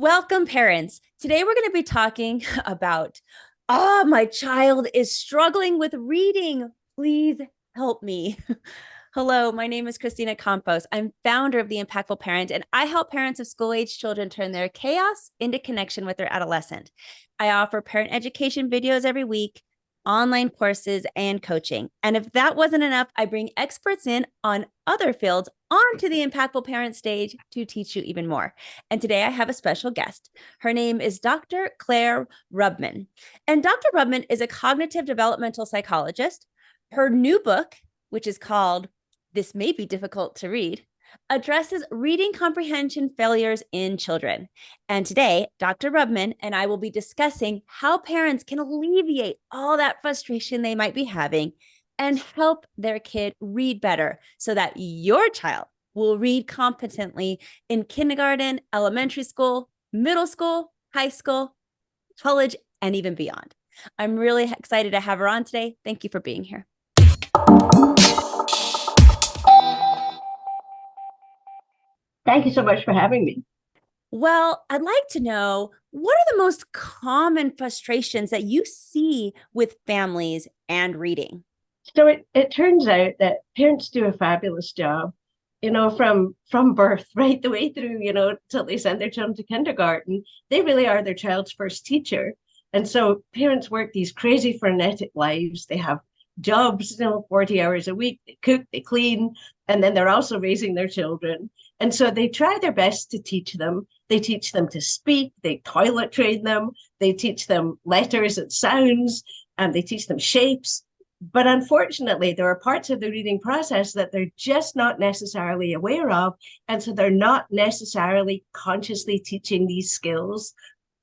Welcome, parents. Today we're going to be talking about, my child is struggling with reading. Please help me. Hello, my name is Christina Campos. I'm founder of The Impactful Parent, and I help parents of school-age children turn their chaos into connection with their adolescent. I offer parent education videos every week, online courses, and coaching. And if that wasn't enough, I bring experts in on other fields onto the Impactful Parent stage to teach you even more. And today I have a special guest. Her name is Dr. Claire Rubman. And Dr. Rubman is a cognitive developmental psychologist. Her new book, which is called This May Be Difficult to Read, addresses reading comprehension failures in children. And today, Dr. Rubman and I will be discussing how parents can alleviate all that frustration they might be having and help their kid read better so that your child will read competently in kindergarten, elementary school, middle school, high school, college, and even beyond. I'm really excited to have her on today. Thank you for being here. Thank you so much for having me. Well, I'd like to know, what are the most common frustrations that you see with families and reading? So it turns out that parents do a fabulous job, from birth right the way through, till they send their children to kindergarten. They really are their child's first teacher. And so parents work these crazy frenetic lives. They have jobs, 40 hours a week. They cook, they clean, and then they're also raising their children. And so they try their best to teach them. They teach them to speak, they toilet train them, they teach them letters and sounds, and they teach them shapes. But unfortunately, there are parts of the reading process that they're just not necessarily aware of. And so they're not necessarily consciously teaching these skills.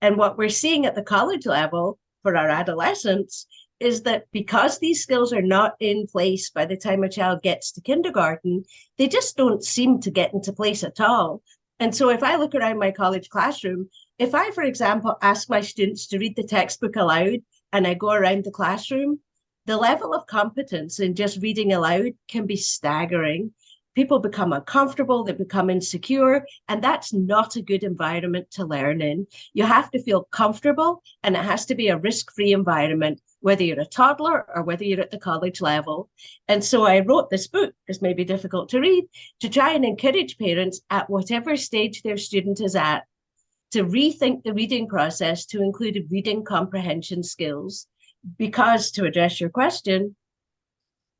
And what we're seeing at the college level for our adolescents is that because these skills are not in place by the time a child gets to kindergarten, they just don't seem to get into place at all. And so if I look around my college classroom, if I, for example, ask my students to read the textbook aloud and I go around the classroom, the level of competence in just reading aloud can be staggering. People become uncomfortable, they become insecure, and that's not a good environment to learn in. You have to feel comfortable, and it has to be a risk-free environment, whether you're a toddler or whether you're at the college level. And so I wrote this book, This May Be Difficult to Read, to try and encourage parents at whatever stage their student is at to rethink the reading process to include reading comprehension skills. Because, to address your question,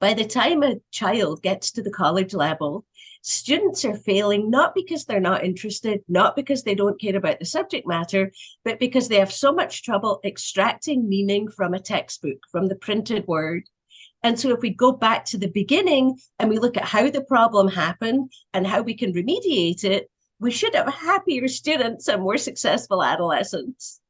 by the time a child gets to the college level, students are failing not because they're not interested, not because they don't care about the subject matter, but because they have so much trouble extracting meaning from a textbook, from the printed word. And so if we go back to the beginning and we look at how the problem happened and how we can remediate it, we should have happier students and more successful adolescents.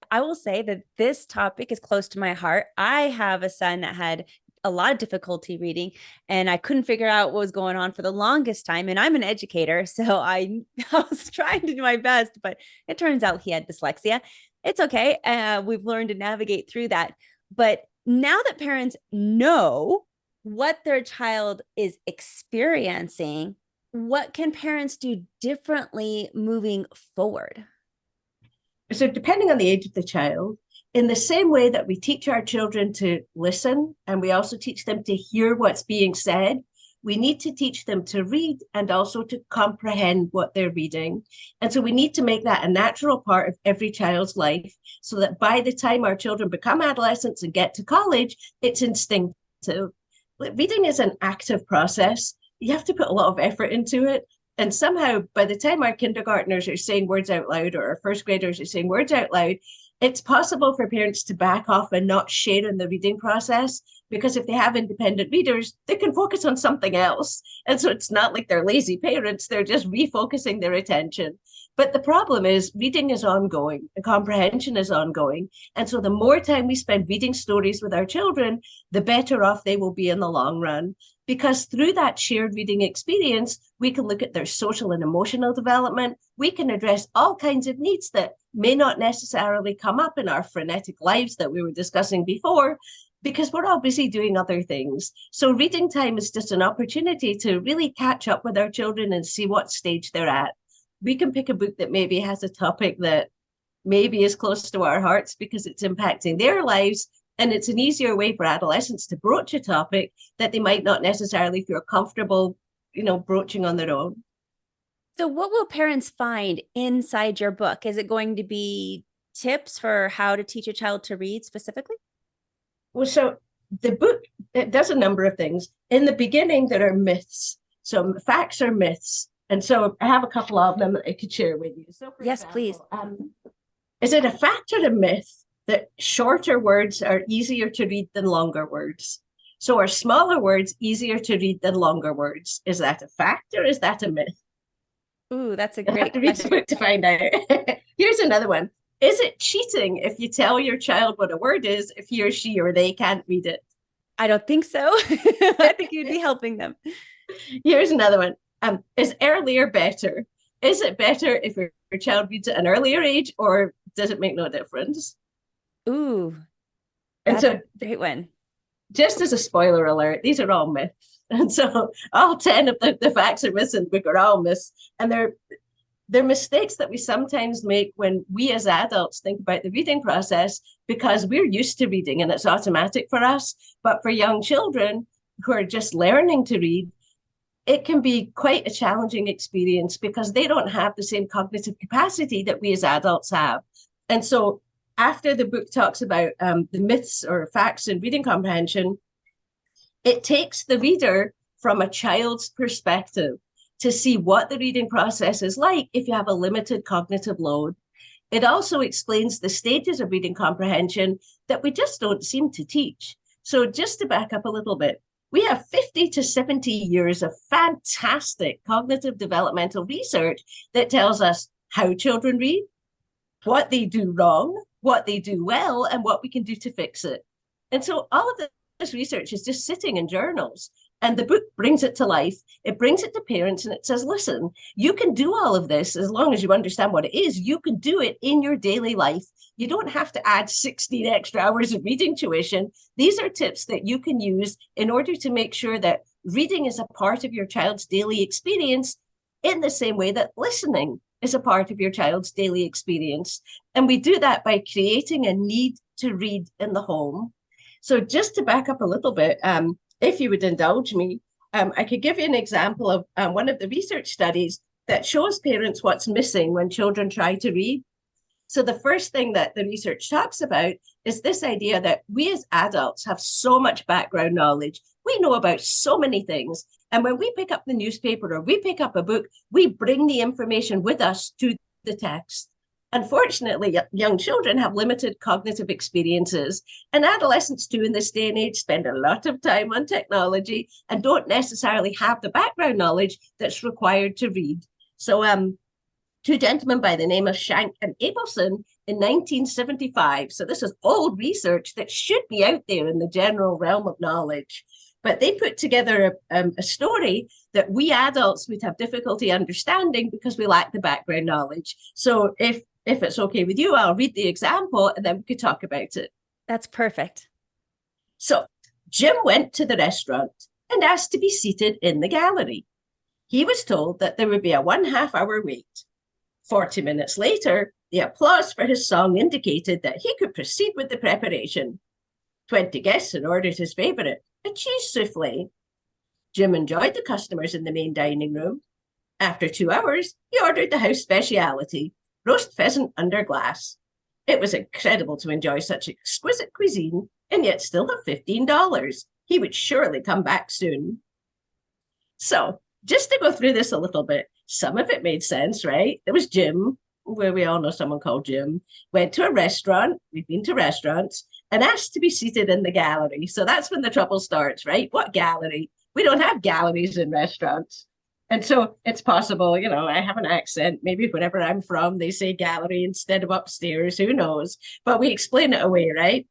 I will say that this topic is close to my heart. I have a son that had a lot of difficulty reading, and I couldn't figure out what was going on for the longest time. And I'm an educator, so I was trying to do my best, but it turns out he had dyslexia. It's okay. We've learned to navigate through that. But now that parents know what their child is experiencing, what can parents do differently moving forward? So depending on the age of the child, in the same way that we teach our children to listen and we also teach them to hear what's being said, we need to teach them to read and also to comprehend what they're reading. And so we need to make that a natural part of every child's life so that by the time our children become adolescents and get to college, it's instinctive. Reading is an active process. You have to put a lot of effort into it. And somehow, by the time our kindergartners are saying words out loud or our first graders are saying words out loud, it's possible for parents to back off and not share in the reading process, because if they have independent readers, they can focus on something else. And so it's not like they're lazy parents, they're just refocusing their attention. But the problem is reading is ongoing, the comprehension is ongoing. And so the more time we spend reading stories with our children, the better off they will be in the long run. Because through that shared reading experience, we can look at their social and emotional development. We can address all kinds of needs that may not necessarily come up in our frenetic lives that we were discussing before, because we're all busy doing other things. So reading time is just an opportunity to really catch up with our children and see what stage they're at. we can pick a book that maybe has a topic that maybe is close to our hearts because it's impacting their lives. And it's an easier way for adolescents to broach a topic that they might not necessarily feel comfortable, broaching on their own. So, what will parents find inside your book? Is it going to be tips for how to teach a child to read specifically? Well, so the book, it does a number of things. In the beginning, there are myths. So facts are myths. And so I have a couple of them that I could share with you. So for Yes, please. example, is it a fact or a myth that shorter words are easier to read than longer words? So are smaller words easier to read than longer words? Is that a fact or is that a myth? Ooh, that's a You'll have great to read the question. book to find out. Here's another one. Is it cheating if you tell your child what a word is if he or she or they can't read it? I don't think so. I think you'd be helping them. Here's another one. Is earlier better? Is it better if your child reads at an earlier age, or does it make no difference? Ooh, And that's so, a great one. just as a spoiler alert, these are all myths. And so, all 10 of the facts are myths in the book are all myths. And they're mistakes that we sometimes make when we as adults think about the reading process because we're used to reading and it's automatic for us. But for young children who are just learning to read, it can be quite a challenging experience because they don't have the same cognitive capacity that we as adults have. And so after the book talks about the myths or facts in reading comprehension, it takes the reader from a child's perspective to see what the reading process is like if you have a limited cognitive load. It also explains the stages of reading comprehension that we just don't seem to teach. So just to back up a little bit, we have 50 to 70 years of fantastic cognitive developmental research that tells us how children read, what they do wrong, what they do well, and what we can do to fix it. And so all of this research is just sitting in journals. And the book brings it to life. It brings it to parents and it says, listen, you can do all of this as long as you understand what it is. You can do it in your daily life. You don't have to add 16 extra hours of reading tuition. These are tips that you can use in order to make sure that reading is a part of your child's daily experience in the same way that listening is a part of your child's daily experience. And we do that by creating a need to read in the home. So just to back up a little bit, if you would indulge me, I could give you an example of one of the research studies that shows parents what's missing when children try to read. So the first thing that the research talks about is this idea that we as adults have so much background knowledge. We know about so many things. And when we pick up the newspaper or we pick up a book, we bring the information with us to the text. Unfortunately, young children have limited cognitive experiences, and adolescents too in this day and age spend a lot of time on technology and don't necessarily have the background knowledge that's required to read. So two gentlemen by the name of Shank and Abelson in 1975. So this is old research that should be out there in the general realm of knowledge. But they put together a story that we adults would have difficulty understanding because we lack the background knowledge. So if it's okay with you, I'll read the example and then we could talk about it. That's perfect. So Jim went to the restaurant and asked to be seated in the gallery. He was told that there would be a 1/2 hour wait. 40 minutes later, the applause for his song indicated that he could proceed with the preparation. 20 guests had ordered his favorite, a cheese souffle. Jim enjoyed the customers in the main dining room. After 2 hours, he ordered the house speciality, roast pheasant under glass. It was incredible to enjoy such exquisite cuisine and yet still have $15. He would surely come back soon. So, just to go through this a little bit, some of it made sense, right? There was Jim, where we all know someone called Jim, went to a restaurant, we've been to restaurants, and asked to be seated in the gallery. So that's when the trouble starts, right? What gallery? We don't have galleries in restaurants. And so it's possible, I have an accent. Maybe wherever I'm from, they say gallery instead of upstairs. Who knows? But we explain it away, right?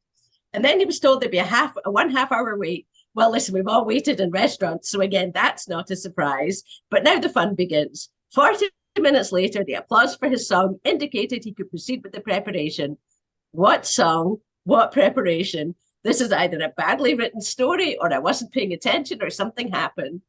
And then he was told there'd be a 1/2 hour wait. Well, listen, we've all waited in restaurants. So again, that's not a surprise. But now the fun begins. 40 minutes later, the applause for his song indicated he could proceed with the preparation. What song? What preparation? This is either a badly written story or I wasn't paying attention or something happened.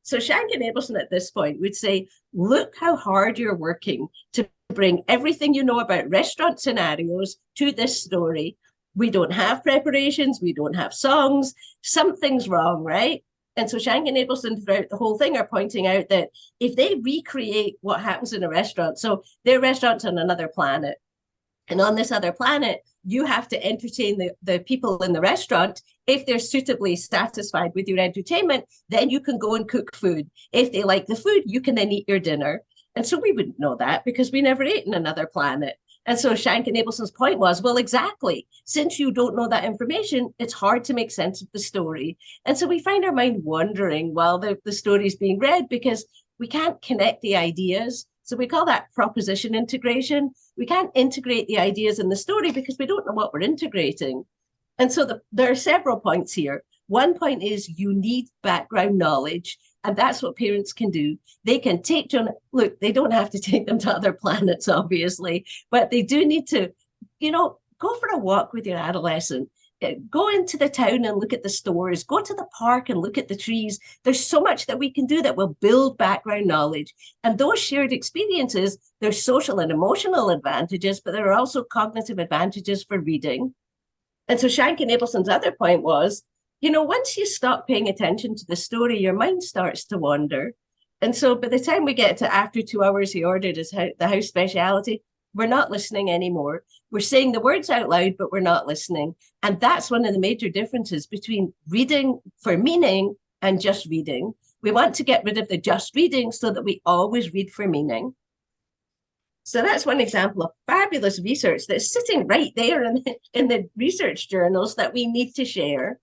So Shank and Abelson at this point would say, look how hard you're working to bring everything you know about restaurant scenarios to this story. We don't have preparations, we don't have songs, something's wrong, right? And so Shank and Abelson throughout the whole thing are pointing out that if they recreate what happens in a restaurant, so their restaurant's on another planet, and on this other planet, you have to entertain the people in the restaurant. If they're suitably satisfied with your entertainment, then you can go and cook food. If they like the food, you can then eat your dinner. And so we wouldn't know that because we never ate in another planet. And so Shank and Abelson's point was, well, exactly. Since you don't know that information, it's hard to make sense of the story. And so we find our mind wandering while the story is being read because we can't connect the ideas. So we call that proposition integration. We can't integrate the ideas in the story because we don't know what we're integrating. And so there are several points here. One point is you need background knowledge, and that's what parents can do. They can take children, look, they don't have to take them to other planets, obviously, but they do need to, go for a walk with your adolescent. Go into the town and look at the stores, go to the park and look at the trees. There's so much that we can do that will build background knowledge. And those shared experiences, there's social and emotional advantages, but there are also cognitive advantages for reading. And so Shank and Abelson's other point was, once you stop paying attention to the story, your mind starts to wander. And so by the time we get to after 2 hours, he ordered his the house speciality, we're not listening anymore. We're saying the words out loud, but we're not listening. And that's one of the major differences between reading for meaning and just reading. We want to get rid of the just reading so that we always read for meaning. So that's one example of fabulous research that's sitting right there in the research journals that we need to share.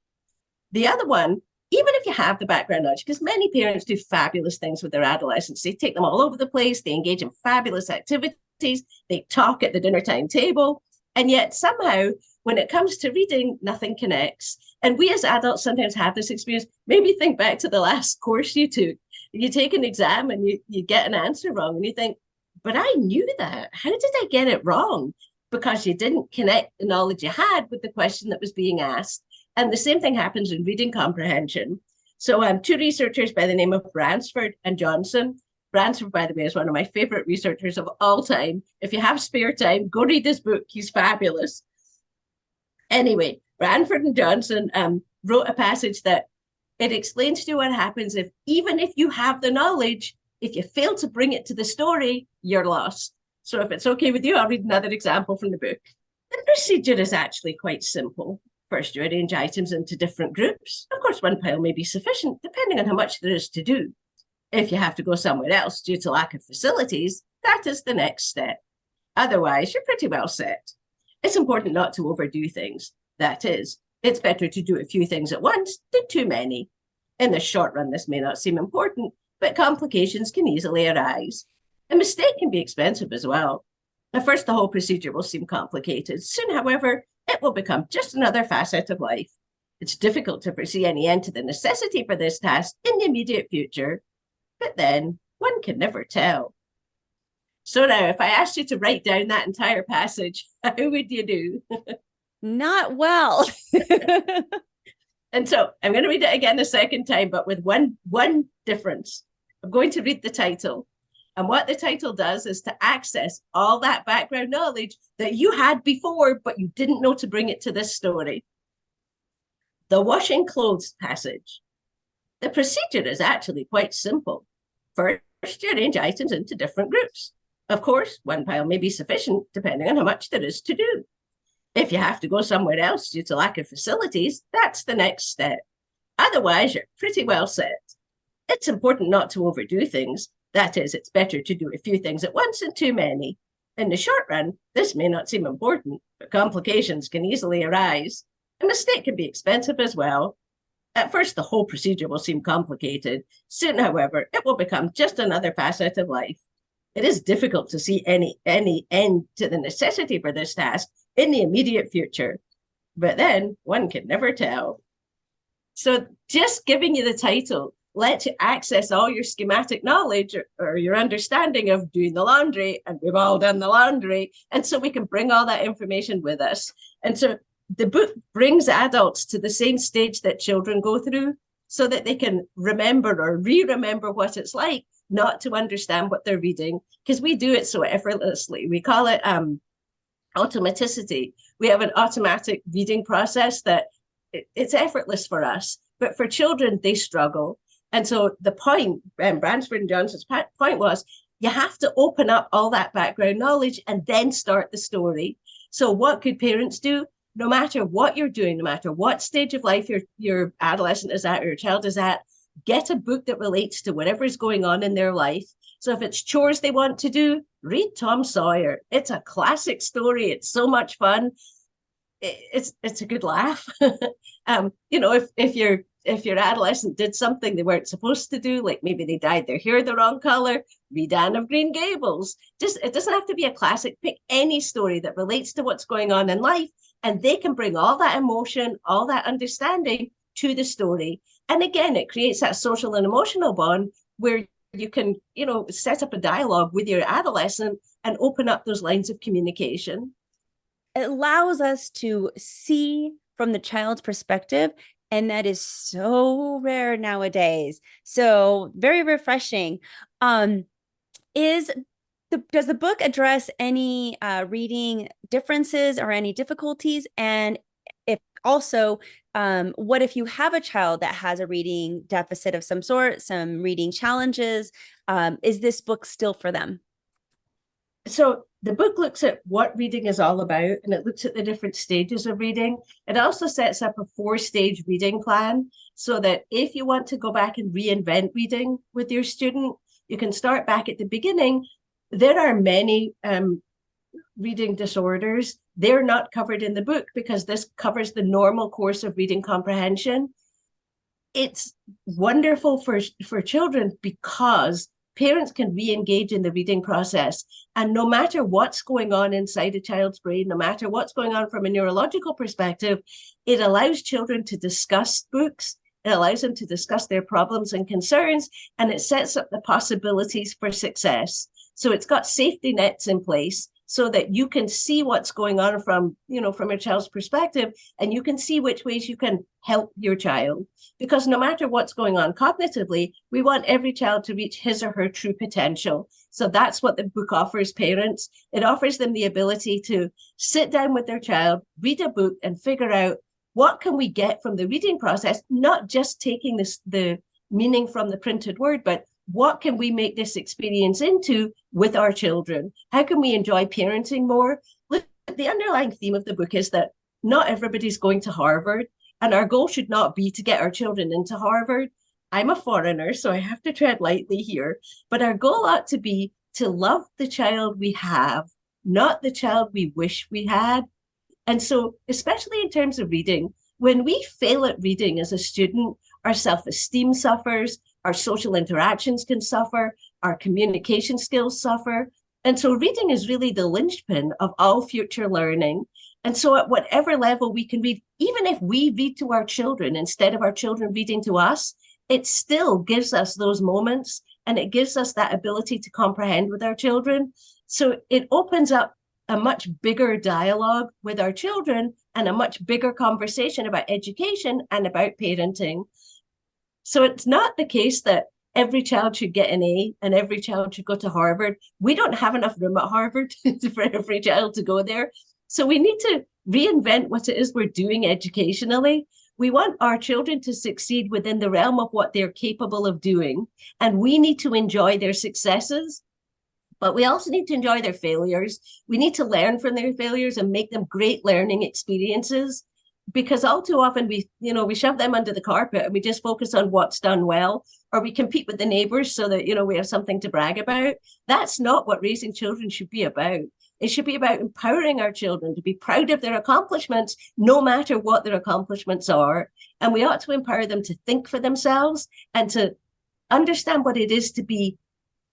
The other one, even if you have the background knowledge, because many parents do fabulous things with their adolescents, they take them all over the place, they engage in fabulous activities, they talk at the dinner time table, and yet somehow when it comes to reading, nothing connects. And we as adults sometimes have this experience. Maybe think back to the last course you took. You take an exam and you get an answer wrong and you think, but I knew that. How did I get it wrong? Because you didn't connect the knowledge you had with the question that was being asked. And the same thing happens in reading comprehension. So two researchers by the name of Bransford and Johnson. Bransford, by the way, is one of my favorite researchers of all time. If you have spare time, go read his book. He's fabulous. Anyway, Bransford and Johnson wrote a passage that it explains to you what happens if, even if you have the knowledge, if you fail to bring it to the story, you're lost. So if it's okay with you, I'll read another example from the book. The procedure is actually quite simple. First, you arrange items into different groups. Of course, one pile may be sufficient, depending on how much there is to do. If you have to go somewhere else due to lack of facilities, that is the next step. Otherwise, you're pretty well set. It's important not to overdo things. That is, it's better to do a few things at once than too many. In the short run, this may not seem important, but complications can easily arise. A mistake can be expensive as well. At first, the whole procedure will seem complicated. Soon, however, it will become just another facet of life. It's difficult to foresee any end to the necessity for this task in the immediate future, but then one can never tell. So now, if I asked you to write down that entire passage, how would you do? Not well. And so I'm going to read it again a second time, but with one difference. I'm going to read the title. And what the title does is to access all that background knowledge that you had before, but you didn't know to bring it to this story. The washing clothes passage. The procedure is actually quite simple. First, you arrange items into different groups. Of course, one pile may be sufficient, depending on how much there is to do. If you have to go somewhere else due to lack of facilities, that's the next step. Otherwise, you're pretty well set. It's important not to overdo things. That is, it's better to do a few things at once than too many. In the short run, this may not seem important, but complications can easily arise. A mistake can be expensive as well. At first, the whole procedure will seem complicated. Soon, however, it will become just another facet of life. It is difficult to see any end to the necessity for this task in the immediate future, but then one can never tell. So just giving you the title lets you access all your schematic knowledge or your understanding of doing the laundry, and we've all done the laundry, and so we can bring all that information with us. And so the book brings adults to the same stage that children go through. so that they can remember or re-remember what it's like not to understand what they're reading, because we do it so effortlessly. We call it automaticity. We have an automatic reading process that it's effortless for us, but for children, they struggle. And so the point, Bransford and Johnson's point was, you have to open up all that background knowledge and then start the story. So what could parents do? No matter what you're doing, no matter what stage of life your adolescent is at or your child is at, get a book that relates to whatever is going on in their life. So if it's chores they want to do, read Tom Sawyer. It's a classic story. It's so much fun. It's a good laugh. If your adolescent did something they weren't supposed to do, like maybe they dyed their hair the wrong color, read Anne of Green Gables. Just it doesn't have to be a classic. Pick any story that relates to what's going on in life, and they can bring all that emotion, all that understanding to the story. And again, it creates that social and emotional bond where you can, set up a dialogue with your adolescent and open up those lines of communication. It allows us to see from the child's perspective, and that is so rare nowadays. So very refreshing. Does the book address any reading differences or any difficulties? And if also, what if you have a child that has a reading deficit of some sort, some reading challenges? Is this book still for them? So the book looks at what reading is all about, and it looks at the different stages of reading. It also sets up a 4-stage reading plan so that if you want to go back and reinvent reading with your student, you can start back at the beginning. There are many reading disorders. They're not covered in the book because this covers the normal course of reading comprehension. It's wonderful for children because parents can re-engage in the reading process. And no matter what's going on inside a child's brain, no matter what's going on from a neurological perspective, it allows children to discuss books. It allows them to discuss their problems and concerns, and it sets up the possibilities for success. So it's got safety nets in place so that you can see what's going on from your child's perspective, and you can see which ways you can help your child. Because no matter what's going on cognitively, we want every child to reach his or her true potential. So that's what the book offers parents. It offers them the ability to sit down with their child, read a book, and figure out what can we get from the reading process, not just taking the meaning from the printed word, but what can we make this experience into with our children? How can we enjoy parenting more? Look, the underlying theme of the book is that not everybody's going to Harvard, and our goal should not be to get our children into Harvard. I'm a foreigner, so I have to tread lightly here, but our goal ought to be to love the child we have, not the child we wish we had. And so, especially in terms of reading, when we fail at reading as a student, our self-esteem suffers, our social interactions can suffer, our communication skills suffer. And so reading is really the linchpin of all future learning. And so at whatever level we can read, even if we read to our children instead of our children reading to us, it still gives us those moments, and it gives us that ability to comprehend with our children. So it opens up a much bigger dialogue with our children and a much bigger conversation about education and about parenting. So it's not the case that every child should get an A and every child should go to Harvard. We don't have enough room at Harvard for every child to go there. So we need to reinvent what it is we're doing educationally. We want our children to succeed within the realm of what they're capable of doing. And we need to enjoy their successes, but we also need to enjoy their failures. We need to learn from their failures and make them great learning experiences, because all too often we shove them under the carpet and we just focus on what's done well, or we compete with the neighbors so that, we have something to brag about. That's not what raising children should be about. It should be about empowering our children to be proud of their accomplishments, no matter what their accomplishments are. And we ought to empower them to think for themselves and to understand what it is to be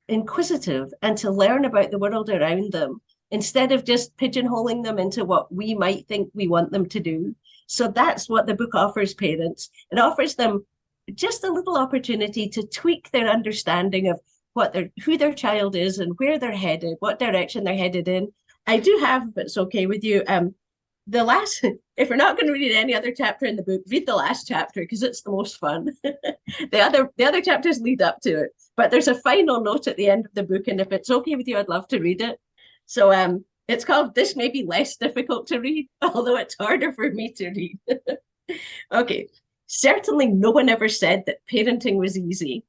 inquisitive and to learn about the world around them, instead of just pigeonholing them into what we might think we want them to do. So that's what the book offers parents. It offers them just a little opportunity to tweak their understanding of who their child is and where they're headed, what direction they're headed in. I do have, if it's okay with you, the last, if you're not going to read any other chapter in the book, read the last chapter because it's the most fun. The other chapters lead up to it, but there's a final note at the end of the book, and if it's okay with you, I'd love to read it. So it's called "This May Be Less Difficult to Read," although it's harder for me to read. Okay. Certainly, no one ever said that parenting was easy.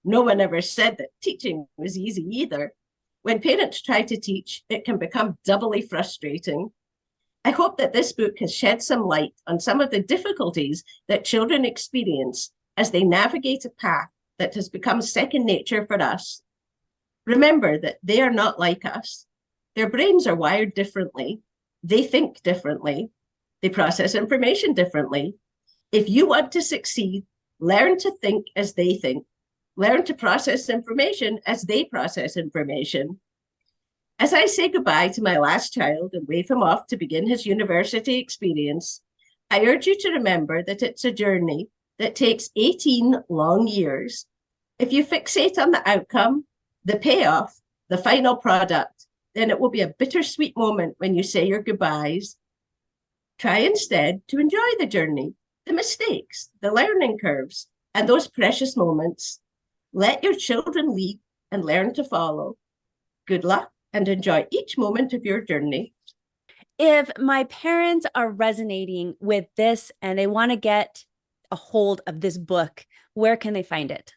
No one ever said that teaching was easy either. When parents try to teach, it can become doubly frustrating. I hope that this book has shed some light on some of the difficulties that children experience as they navigate a path that has become second nature for us. Remember that they are not like us. Their brains are wired differently. They think differently. They process information differently. If you want to succeed, learn to think as they think. Learn to process information as they process information. As I say goodbye to my last child and wave him off to begin his university experience, I urge you to remember that it's a journey that takes 18 long years. If you fixate on the outcome, the payoff, the final product, then it will be a bittersweet moment when you say your goodbyes. Try instead to enjoy the journey, the mistakes, the learning curves, and those precious moments. Let your children lead and learn to follow. Good luck and enjoy each moment of your journey. If my parents are resonating with this and they want to get a hold of this book, where can they find it?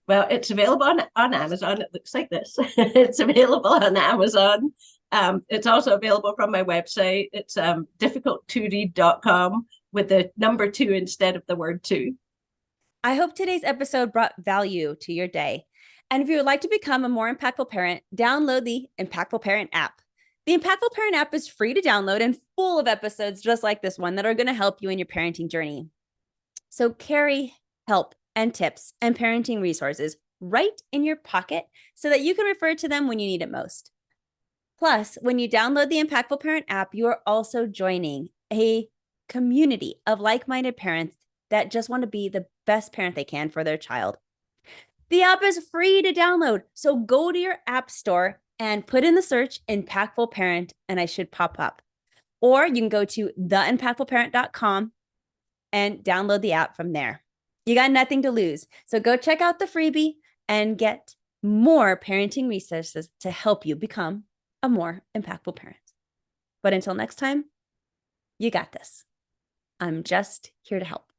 Well, it's available on Amazon. It looks like this. It's available on Amazon. It's also available from my website. It's difficult2read.com with the number 2 instead of the word 2. I hope today's episode brought value to your day. And if you would like to become a more impactful parent, download the Impactful Parent app. The Impactful Parent app is free to download and full of episodes just like this one that are going to help you in your parenting journey. So carry help and tips and parenting resources right in your pocket so that you can refer to them when you need it most. Plus, when you download the Impactful Parent app, you are also joining a community of like-minded parents that just want to be the best parent they can for their child. The app is free to download, so go to your app store and put in the search Impactful Parent, and I should pop up. Or you can go to theimpactfulparent.com and download the app from there. You got nothing to lose. So go check out the freebie and get more parenting resources to help you become a more impactful parent. But until next time, you got this. I'm just here to help.